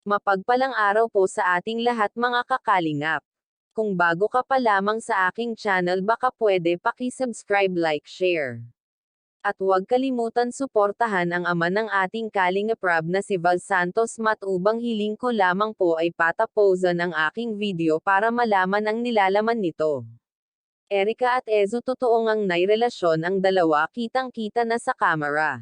Mapagpalang araw po sa ating lahat mga kakalingap. Kung bago ka pa lamang sa aking channel baka pwede paki-subscribe, like, share. At huwag kalimutan suportahan ang ama ng ating Kalingap Rob na si Val Santos matubang hiling ko lamang po ay pataposan ang aking video para malaman ang nilalaman nito. Erica at Ezo totoo ngang nairelasyon ang dalawa kitang-kita na sa kamera.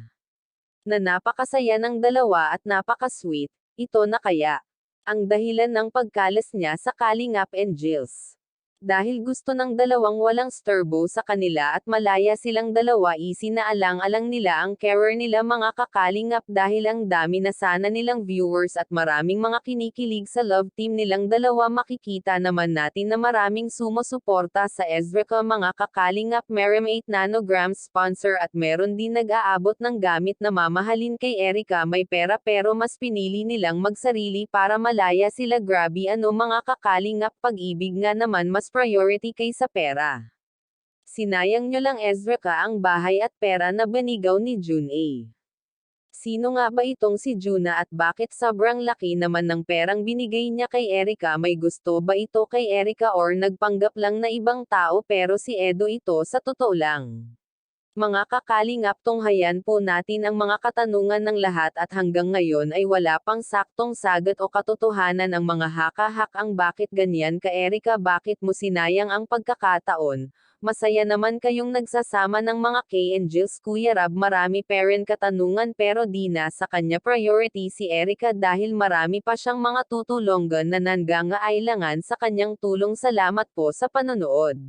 Na napakasaya ng dalawa at napaka-sweet. Ito na kaya ang dahilan ng pagkalas niya sa Kalingap Angels. Dahil gusto ng dalawang walang sturbo sa kanila at malaya silang dalawa, isinaalang-alang nila ang career nila mga kakalingap dahil ang dami na sana nilang viewers at maraming mga kinikilig sa love team nilang dalawa. Makikita naman natin na maraming sumusuporta sa Ezreca mga kakalingap. Meron 8 nanograms sponsor at meron din nag-aabot ng gamit na mamahalin kay Erica. May pera pero mas pinili nilang magsarili para malaya sila. Grabe ano mga kakalingap, pag-ibig nga naman mas priority kaysa pera. Sinayang nyo lang Ezreca ang bahay at pera na banigaw ni June A. Sino nga ba itong si Juna at bakit sobrang laki naman ng perang binigay niya kay Erica? May gusto ba ito kay Erica or nagpanggap lang na ibang tao? Pero si Edo ito sa totoo lang. Mga kakalingap, tunghayan po natin ang mga katanungan ng lahat at hanggang ngayon ay wala pang saktong sagot o katotohanan ang mga haka-hak ang bakit ganyan ka Erica, bakit mo sinayang ang pagkakataon. Masaya naman kayong nagsasama ng mga K-Angels Kuya Rab. Marami pa rin katanungan pero di na sa kanya priority si Erica dahil marami pa siyang mga tutulonggan na nangangailangan sa kanyang tulong. Salamat po sa panonood.